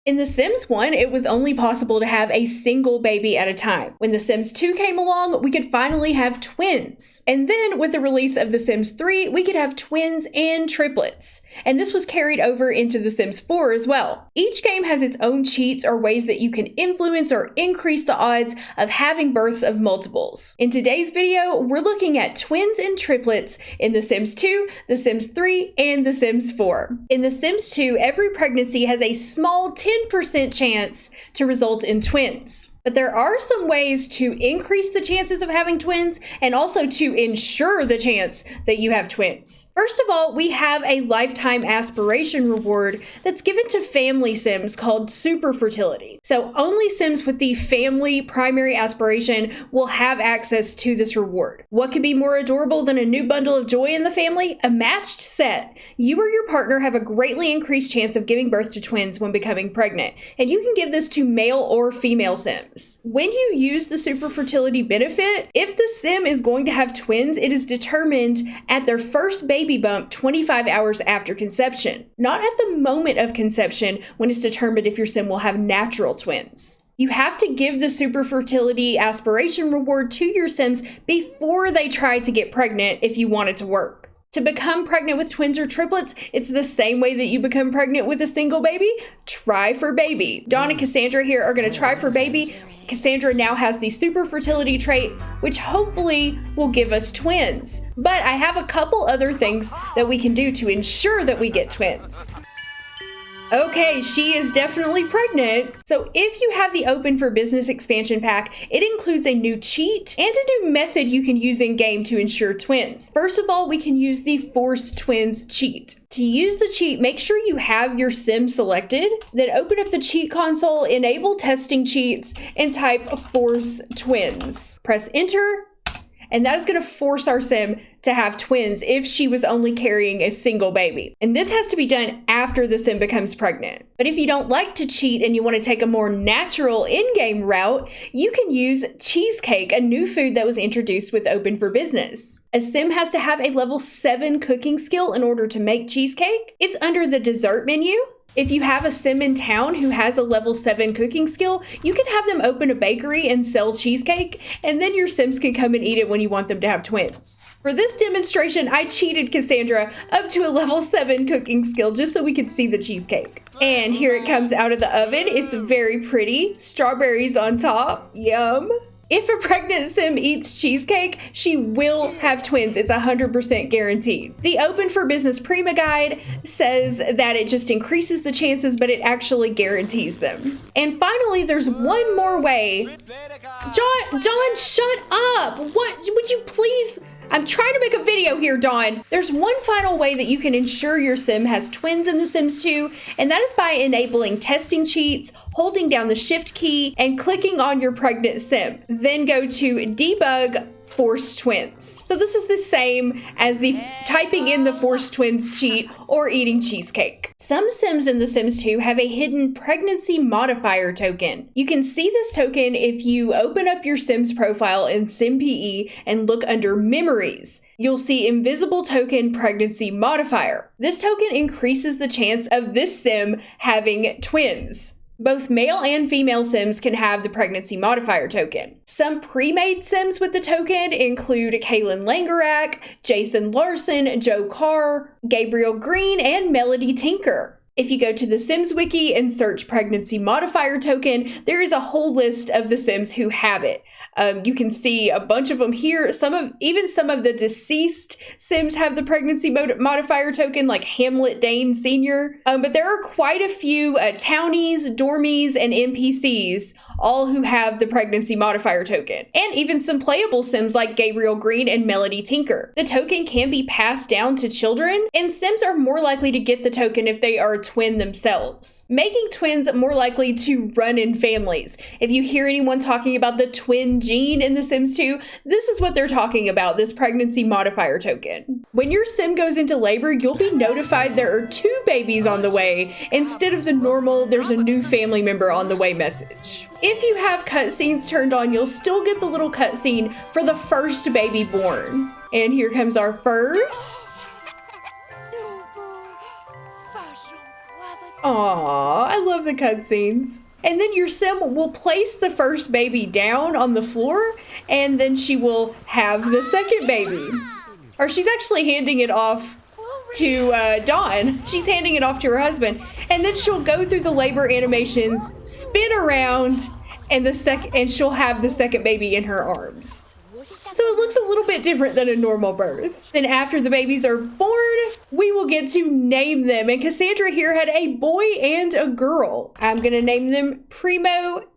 In The Sims 1, it was only possible to have a single baby at a time. When The Sims 2 came along, we could finally have twins. And then with the release of The Sims 3, we could have twins and triplets. And this was carried over into The Sims 4 as well. Each game has its own cheats or ways that you can influence or increase the odds of having births of multiples. In today's video, we're looking at twins and triplets in The Sims 2, The Sims 3, and The Sims 4. In The Sims 2, every pregnancy has a small 10% chance to result in twins. But there are some ways to increase the chances of having twins and also to ensure the chance that you have twins. First of all, we have a lifetime aspiration reward that's given to family Sims called Super Fertility. So only Sims with the family primary aspiration will have access to this reward. What could be more adorable than a new bundle of joy in the family? A matched set. You or your partner have a greatly increased chance of giving birth to twins when becoming pregnant, and you can give this to male or female Sims. When you use the Super Fertility benefit, if the Sim is going to have twins, it is determined at their first baby bump 25 hours after conception, not at the moment of conception when it's determined if your Sim will have natural twins. You have to give the Super Fertility aspiration reward to your Sims before they try to get pregnant if you want it to work. To become pregnant with twins or triplets, it's the same way that you become pregnant with a single baby. Try for baby. Dawn and Cassandra here are going to try for baby. Cassandra now has the Super Fertility trait, which hopefully will give us twins. But I have a couple other things that we can do to ensure that we get twins. Okay, she is definitely pregnant. So if you have the Open for Business expansion pack, it includes a new cheat and a new method you can use in game to ensure twins. First of all, we can use the Force Twins cheat. To use the cheat, make sure you have your Sim selected, then open up the cheat console, enable testing cheats, and type Force Twins. Press enter, and that is going to force our Sim to have twins if she was only carrying a single baby. And this has to be done after the Sim becomes pregnant. But if you don't like to cheat and you want to take a more natural in-game route, you can use cheesecake, a new food that was introduced with Open for Business. A Sim has to have a level 7 cooking skill in order to make cheesecake. It's under the dessert menu. If you have a Sim in town who has a level 7 cooking skill, you can have them open a bakery and sell cheesecake, and then your Sims can come and eat it when you want them to have twins. For this demonstration, I cheated Cassandra up to a level 7 cooking skill just so we could see the cheesecake. And here it comes out of the oven. It's very pretty. Strawberries on top. Yum. If a pregnant Sim eats cheesecake, she will have twins. It's 100% guaranteed. The Open for Business Prima Guide says that it just increases the chances, but it actually guarantees them. And finally, there's one more way. Dawn, shut up! What? Would you please? I'm trying to make a video here, Dawn. There's one final way that you can ensure your Sim has twins in The Sims 2, and that is by enabling testing cheats, holding down the Shift key, and clicking on your pregnant Sim. Then go to Debug Force Twins. So this is the same as the typing in the Force Twins cheat or eating cheesecake. Some Sims in The Sims 2 have a hidden pregnancy modifier token. You can see this token if you open up your Sims profile in SimPE and look under Memories. You'll see Invisible Token Pregnancy Modifier. This token increases the chance of this Sim having twins. Both male and female Sims can have the pregnancy modifier token. Some pre-made Sims with the token include Kaylin Langerak, Jason Larson, Joe Carr, Gabriel Green, and Melody Tinker. If you go to the Sims Wiki and search pregnancy modifier token, there is a whole list of the Sims who have it. You can see a bunch of them here. Even some of the deceased Sims have the pregnancy modifier token, like Hamlet Dane Sr. But there are quite a few townies, dormies, and NPCs, all who have the pregnancy modifier token. And even some playable Sims like Gabriel Green and Melody Tinker. The token can be passed down to children, and Sims are more likely to get the token if they are a twin themselves, making twins more likely to run in families. If you hear anyone talking about the twin gene in The Sims 2, this is what they're talking about, this pregnancy modifier token. When your Sim goes into labor, you'll be notified there are 2 babies on the way instead of the normal "there's a new family member on the way" message. If you have cutscenes turned on, you'll still get the little cutscene for the first baby born. And here comes our first. Aww, I love the cutscenes. And then your sim will place the first baby down on the floor, and then she will have the second baby. Or she's actually handing it off to Dawn. She's handing it off to her husband. And then she'll go through the labor animations, spin around, and she'll have the second baby in her arms. So it looks a little bit different than a normal birth. Then after the babies are born, we will get to name them. And Cassandra here had a boy and a girl. I'm gonna name them Primo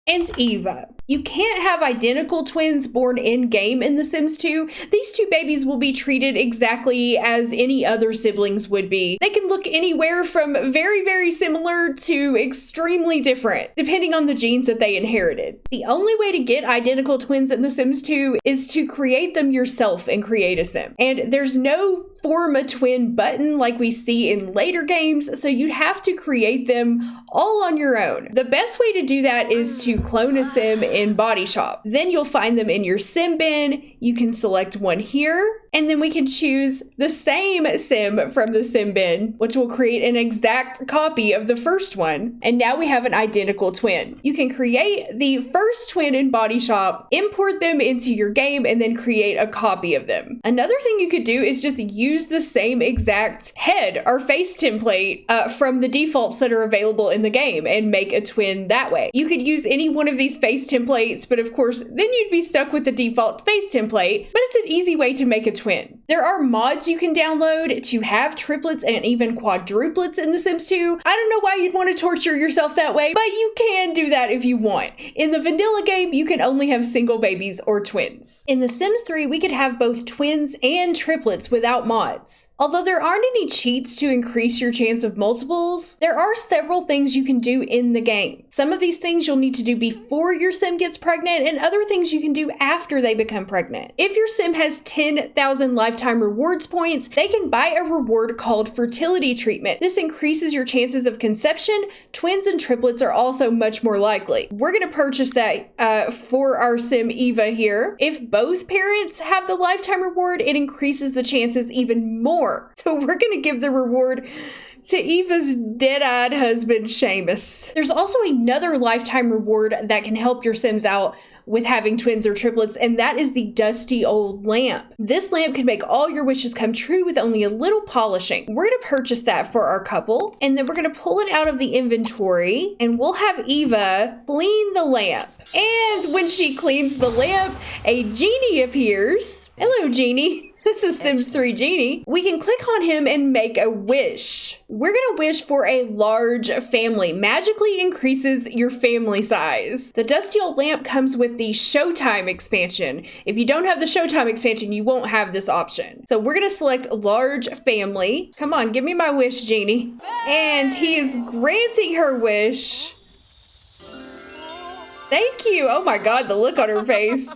and Eva. You can't have identical twins born in-game in The Sims 2. These two babies will be treated exactly as any other siblings would be. They can look anywhere from very, very similar to extremely different, depending on the genes that they inherited. The only way to get identical twins in The Sims 2 is to create them yourself and create a sim. And there's no form a twin button like we see in later games, so you'd have to create them all on your own. The best way to do that is to clone a sim in Body Shop. Then you'll find them in your sim bin. You can select one here, and then we can choose the same sim from the sim bin, which will create an exact copy of the first one. And now we have an identical twin. You can create the first twin in Body Shop, import them into your game, and then create a copy of them. Another thing you could do is just use the same exact head or face template from the defaults that are available in the game and make a twin that way. You could use any one of these face templates, but of course, then you'd be stuck with the default face template, but it's an easy way to make a twin. There are mods you can download to have triplets and even quadruplets in The Sims 2. I don't know why you'd want to torture yourself that way, but you can do that if you want. In the vanilla game, you can only have single babies or twins. In The Sims 3, we could have both twins and triplets without mods. Although there aren't any cheats to increase your chance of multiples, there are several things you can do in the game. Some of these things you'll need to do before your sim gets pregnant, and other things you can do after they become pregnant. If your sim has 10,000 lifetime rewards points, they can buy a reward called fertility treatment. This increases your chances of conception. Twins and triplets are also much more likely. We're gonna purchase that for our sim Eva here. If both parents have the lifetime reward, it increases the chances even more. So we're gonna give the reward to Eva's dead-eyed husband, Seamus. There's also another lifetime reward that can help your Sims out with having twins or triplets, and that is the dusty old lamp. This lamp can make all your wishes come true with only a little polishing. We're gonna purchase that for our couple, and then we're gonna pull it out of the inventory, and we'll have Eva clean the lamp. And when she cleans the lamp, a genie appears. Hello, genie. This is Sims 3 Genie. We can click on him and make a wish. We're gonna wish for a large family. Magically increases your family size. The dusty old lamp comes with the Showtime expansion. If you don't have the Showtime expansion, you won't have this option. So we're gonna select large family. Come on, give me my wish, Genie. And he is granting her wish. Thank you. Oh my God, the look on her face.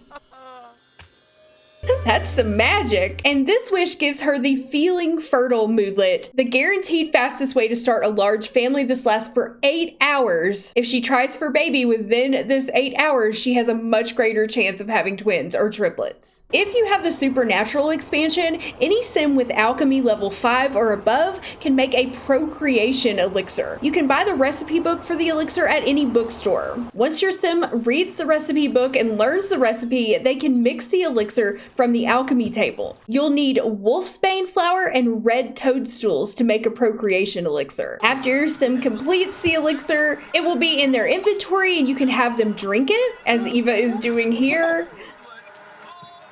That's some magic. And this wish gives her the Feeling Fertile moodlet, the guaranteed fastest way to start a large family. This lasts for 8 hours. If she tries for baby within this 8 hours, she has a much greater chance of having twins or triplets. If you have the Supernatural expansion, any sim with alchemy level 5 or above can make a procreation elixir. You can buy the recipe book for the elixir at any bookstore. Once your sim reads the recipe book and learns the recipe, they can mix the elixir from the alchemy table. You'll need wolfsbane flower and red toadstools to make a procreation elixir. After your sim completes the elixir, it will be in their inventory and you can have them drink it, as Eva is doing here.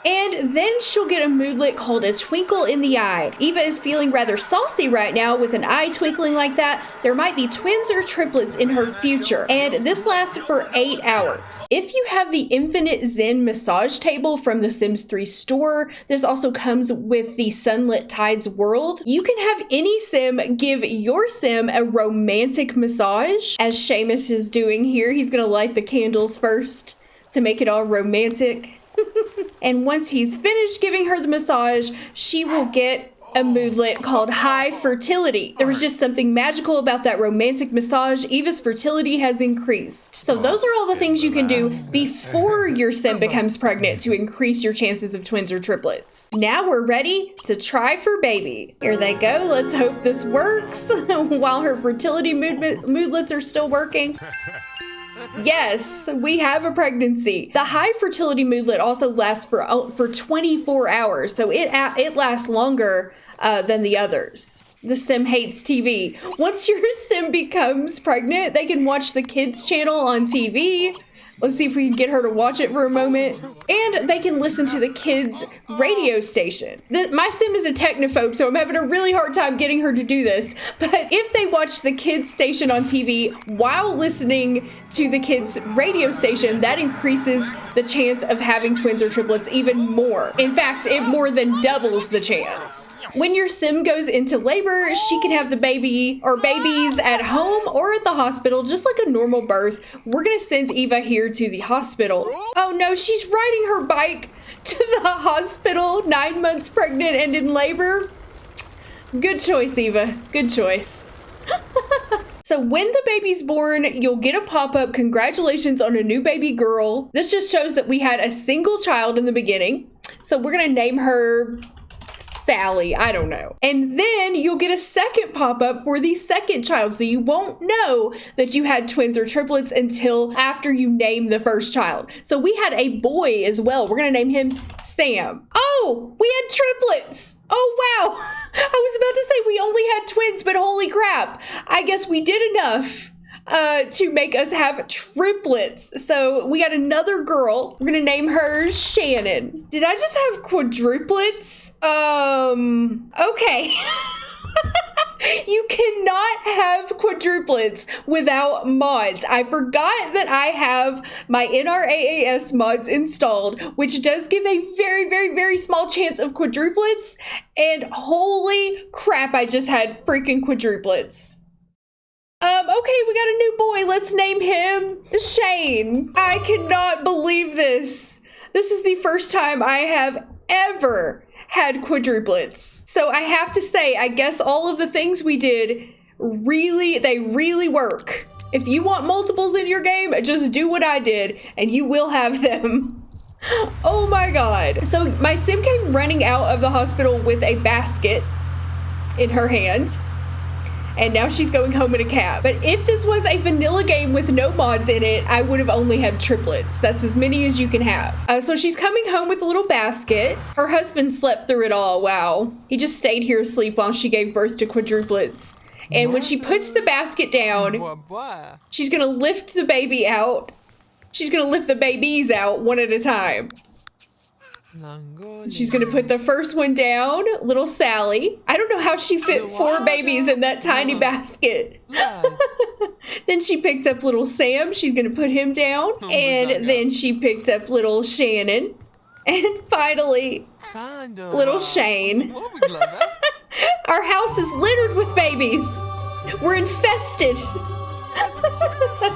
And then she'll get a moodlet called a Twinkle in the Eye. Eva is feeling rather saucy right now with an eye twinkling like that. There might be twins or triplets in her future, and this lasts for 8 hours. If you have the Infinite Zen massage table from the Sims 3 store, this also comes with the Sunlit Tides world. You can have any sim give your sim a romantic massage, as Seamus is doing here. He's gonna light the candles first to make it all romantic. And once he's finished giving her the massage, she will get a moodlet called High Fertility. There was just something magical about that romantic massage. Eva's fertility has increased. So those are all the things you can do before your sim becomes pregnant to increase your chances of twins or triplets. Now we're ready to try for baby. Here they go. Let's hope this works while her fertility moodlets are still working. Yes, we have a pregnancy. The high fertility moodlet also lasts for 24 hours, so it lasts longer than the others. The sim hates TV. Once your sim becomes pregnant, they can watch the kids channel on TV. Let's see if we can get her to watch it for a moment. And they can listen to the kids' radio station. My sim is a technophobe, so I'm having a really hard time getting her to do this. But if they watch the kids' station on TV while listening to the kids' radio station, that increases the chance of having twins or triplets even more. In fact, it more than doubles the chance. When your sim goes into labor, she can have the baby or babies at home or at the hospital, just like a normal birth. We're gonna send Eva here to the hospital. Oh no, she's riding her bike to the hospital, 9 months pregnant and in labor. Good choice, Eva, good choice. So when the baby's born, you'll get a pop-up, congratulations on a new baby girl. This just shows that we had a single child in the beginning. So we're gonna name her Sally, I don't know. And then you'll get a second pop-up for the second child, so you won't know that you had twins or triplets until after you name the first child. So we had a boy as well. We're gonna name him Sam. Oh, we had triplets. Oh wow, I was about to say we only had twins, but holy crap. I guess we did enough to make us have triplets. So we got another girl. We're gonna name her Shannon. Did I just have quadruplets? Okay. You cannot have quadruplets without mods. I forgot that I have my NRAAS mods installed, which does give a very, very, very small chance of quadruplets. And holy crap, I just had freaking quadruplets. Okay, we got a new boy. Let's name him Shane. I cannot believe this. This is the first time I have ever had quadruplets. So I have to say, I guess all of the things we did they really work. If you want multiples in your game, just do what I did and you will have them. Oh my God. So my sim came running out of the hospital with a basket in her hand. And now she's going home in a cab. But if this was a vanilla game with no mods in it, I would have only had triplets. That's as many as you can have. So she's coming home with a little basket. Her husband slept through it all. Wow. He just stayed here asleep while she gave birth to quadruplets. And when she puts the basket down, she's gonna lift the baby out. She's gonna lift the babies out one at a time. She's gonna put the first one down, little Sally. I don't know how she fit 4 babies in that tiny basket. Then she picked up little Sam. She's gonna put him down. And then she picked up little Shannon. And finally, little Shane. Our house is littered with babies. We're infested.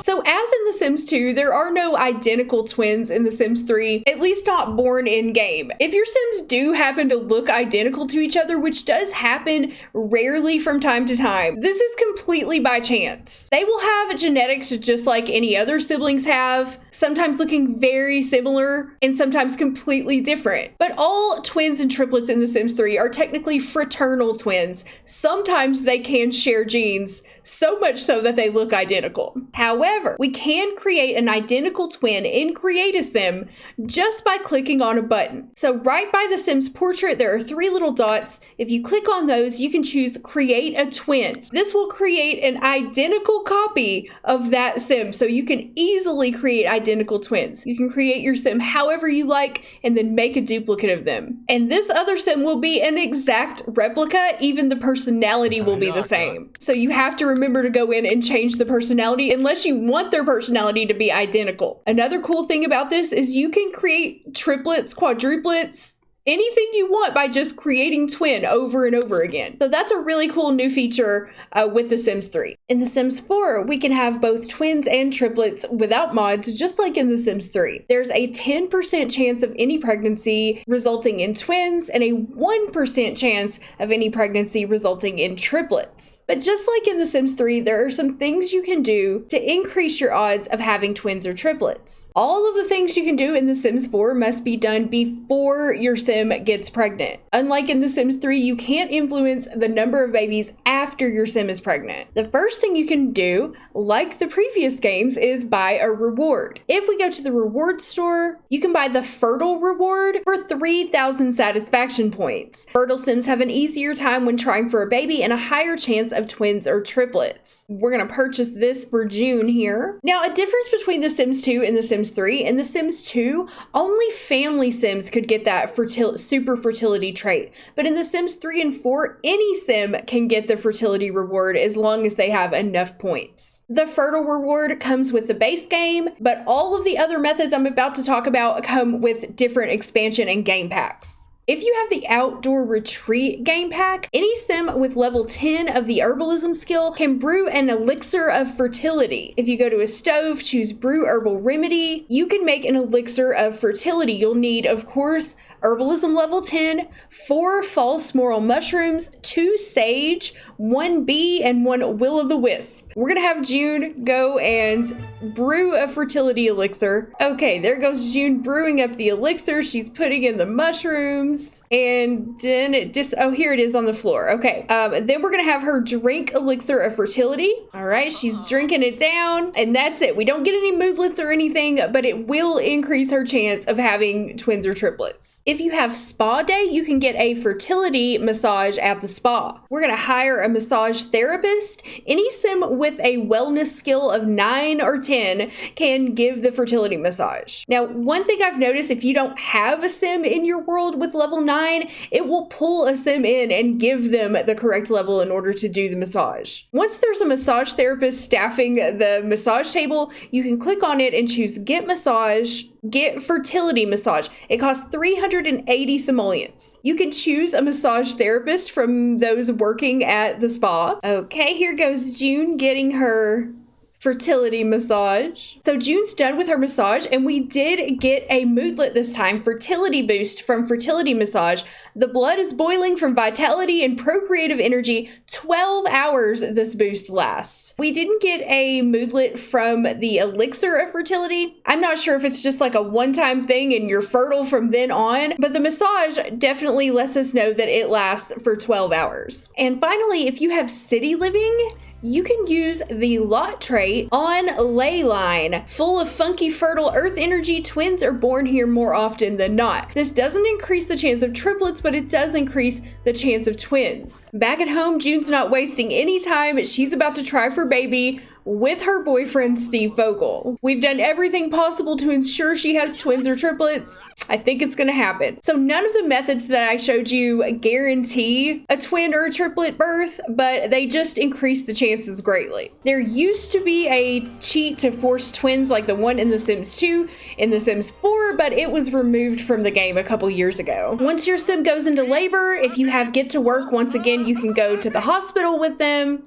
So as in The Sims 2, there are no identical twins in The Sims 3, at least not born in game. If your Sims do happen to look identical to each other, which does happen rarely from time to time, this is completely by chance. They will have genetics just like any other siblings have, sometimes looking very similar and sometimes completely different. But all twins and triplets in The Sims 3 are technically fraternal twins. Sometimes they can share genes, so much so that they look identical. However, we can create an identical twin in Create a Sim just by clicking on a button. So right by the Sim's portrait, there are 3 little dots. If you click on those, you can choose Create a Twin. This will create an identical copy of that Sim, so you can easily create identical twins. You can create your Sim however you like and then make a duplicate of them. And this other Sim will be an exact replica, even the personality will be the same. So you have to remember to go in and change the personality unless you want their personality to be identical. Another cool thing about this is you can create triplets, quadruplets, anything you want by just creating twin over and over again. So that's a really cool new feature with The Sims 3. In The Sims 4, we can have both twins and triplets without mods, just like in The Sims 3. There's a 10% chance of any pregnancy resulting in twins and a 1% chance of any pregnancy resulting in triplets. But just like in The Sims 3, there are some things you can do to increase your odds of having twins or triplets. All of the things you can do in The Sims 4 must be done before your sim gets pregnant. Unlike in The Sims 3, you can't influence the number of babies after your sim is pregnant. The first thing you can do, like the previous games, is buy a reward. If we go to the reward store, you can buy the Fertile reward for 3,000 satisfaction points. Fertile Sims have an easier time when trying for a baby and a higher chance of twins or triplets. We're gonna purchase this for June here. Now, a difference between The Sims 2 and The Sims 3, in The Sims 2, only family Sims could get that super fertility trait. But in The Sims 3 and 4, any sim can get the fertility reward as long as they have enough points. The Fertile reward comes with the base game, but all of the other methods I'm about to talk about come with different expansion and game packs. If you have the Outdoor Retreat game pack, any sim with level 10 of the herbalism skill can brew an elixir of fertility. If you go to a stove, choose brew herbal remedy, you can make an elixir of fertility. You'll need, of course, herbalism level 10, 4 false moral mushrooms, 2 sage, 1 bee, and 1 will-o'-the-wisp. We're gonna have June go and brew a fertility elixir. Okay, there goes June brewing up the elixir. She's putting in the mushrooms, and then oh, here it is on the floor. Okay, then we're gonna have her drink elixir of fertility. All right, she's drinking it down, and that's it. We don't get any moodlets or anything, but it will increase her chance of having twins or triplets. If you have spa day, you can get a fertility massage at the spa. We're gonna hire a massage therapist. Any sim with a wellness skill of 9 or 10 can give the fertility massage. Now, one thing I've noticed, if you don't have a sim in your world with level 9, it will pull a sim in and give them the correct level in order to do the massage. Once there's a massage therapist staffing the massage table, you can click on it and choose Get Massage, Get Fertility Massage. It costs 380 simoleons. You can choose a massage therapist from those working at the spa. Okay, here goes June getting her fertility massage. So June's done with her massage, and we did get a moodlet this time, fertility boost from Fertility Massage. The blood is boiling from vitality and procreative energy. 12 hours this boost lasts. We didn't get a moodlet from the elixir of fertility. I'm not sure if it's just like a one-time thing and you're fertile from then on, but the massage definitely lets us know that it lasts for 12 hours. And finally, if you have city living, you can use the lot trait on Leyline. Full of funky fertile earth energy, twins are born here more often than not. This doesn't increase the chance of triplets, but it does increase the chance of twins. Back at home, June's not wasting any time. She's about to try for baby with her boyfriend, Steve Vogel. We've done everything possible to ensure she has twins or triplets. I think it's gonna happen. So none of the methods that I showed you guarantee a twin or a triplet birth, but they just increase the chances greatly. There used to be a cheat to force twins like the one in The Sims 2, in The Sims 4, but it was removed from the game a couple years ago. Once your sim goes into labor, if you have Get to Work, once again, you can go to the hospital with them.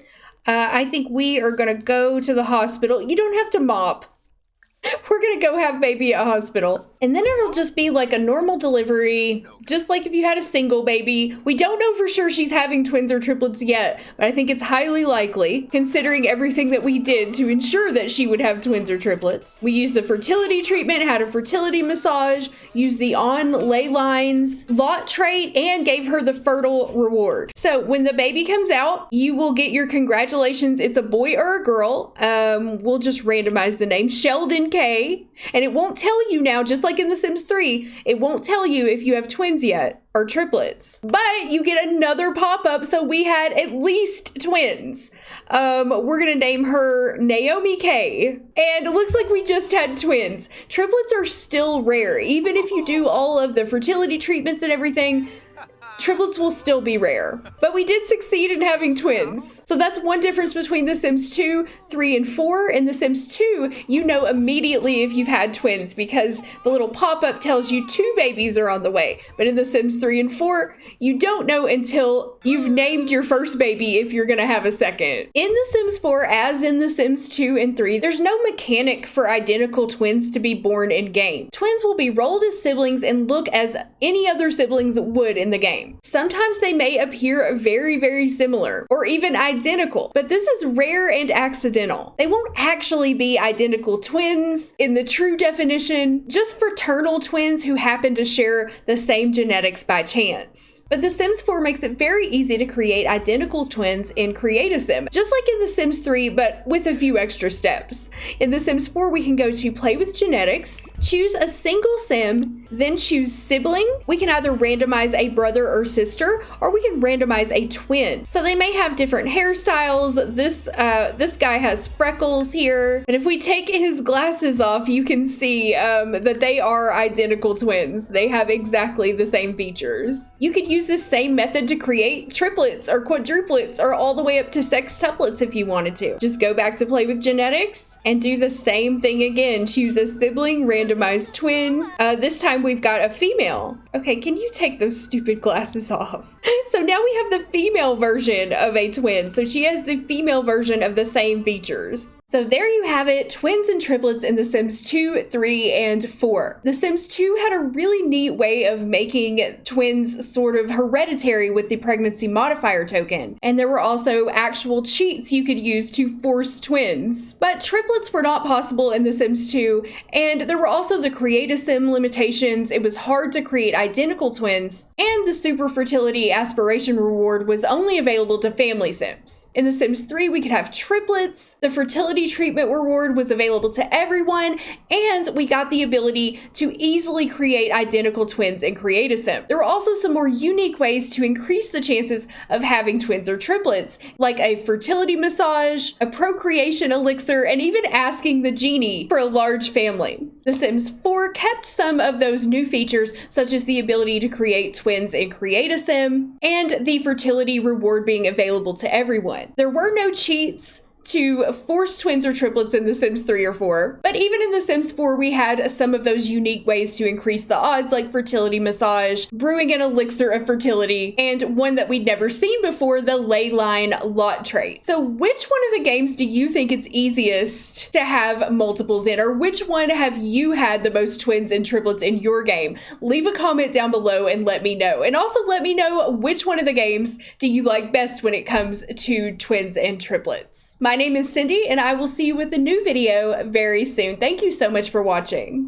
I think we are gonna go to the hospital. You don't have to mop. We're gonna go have baby at hospital. And then it'll just be like a normal delivery, just like if you had a single baby. We don't know for sure she's having twins or triplets yet, but I think it's highly likely, considering everything that we did to ensure that she would have twins or triplets. We used the fertility treatment, had a fertility massage, used the on Leylines lot trait, and gave her the fertile reward. So when the baby comes out, you will get your congratulations. It's a boy or a girl. We'll just randomize the name. Sheldon K, and it won't tell you now, just like in The Sims 3, it won't tell you if you have twins yet or triplets, but you get another pop-up. So we had at least twins. We're gonna name her Naomi K, and it looks like we just had twins. Triplets are still rare, even if you do all of the fertility treatments and everything. triplets will still be rare. But we did succeed in having twins. So that's one difference between The Sims 2, 3, and 4. In The Sims 2, you know immediately if you've had twins because the little pop-up tells you 2 babies are on the way. But in The Sims 3 and 4, you don't know until you've named your first baby if you're gonna have a second. In The Sims 4, as in The Sims 2 and 3, there's no mechanic for identical twins to be born in-game. Twins will be rolled as siblings and look as any other siblings would in the game. Sometimes they may appear very, very similar or even identical, but this is rare and accidental. They won't actually be identical twins in the true definition, just fraternal twins who happen to share the same genetics by chance. But The Sims 4 makes it very easy to create identical twins in Create-A-Sim, just like in The Sims 3, but with a few extra steps. In The Sims 4, we can go to Play with Genetics, choose a single sim, then choose Sibling. We can either randomize a brother or sister, or we can randomize a twin. So they may have different hairstyles. This guy has freckles here, but if we take his glasses off, you can see that they are identical twins. They have exactly the same features. You could use this same method to create triplets or quadruplets or all the way up to sextuplets if you wanted to. Just go back to Play with Genetics and do the same thing again. Choose a sibling, randomize twin. This time we've got a female. Okay, can you take those stupid glasses off? So now we have the female version of a twin. So she has the female version of the same features. So there you have it, twins and triplets in The Sims 2, 3, and 4. The Sims 2 had a really neat way of making twins sort of hereditary with the pregnancy modifier token. And there were also actual cheats you could use to force twins. But triplets were not possible in The Sims 2, and there were also the Create-A-Sim limitations. It was hard to create identical twins, and the super fertility aspiration reward was only available to family Sims. In The Sims 3, we could have triplets, the fertility treatment reward was available to everyone, and we got the ability to easily create identical twins in Create-A-Sim. There were also some more unique ways to increase the chances of having twins or triplets, like a fertility massage, a procreation elixir, and even asking the genie for a large family. The Sims 4 kept some of those new features, such as the ability to create twins in Create-A-Sim, and the fertility reward being available to everyone. There were no cheats to force twins or triplets in The Sims 3 or 4. But even in The Sims 4, we had some of those unique ways to increase the odds, like fertility massage, brewing an elixir of fertility, and one that we'd never seen before, the ley line lot trait. So which one of the games do you think it's easiest to have multiples in, or which one have you had the most twins and triplets in your game? Leave a comment down below and let me know. And also let me know which one of the games do you like best when it comes to twins and triplets. My name is Cindy, and I will see you with a new video very soon. Thank you so much for watching.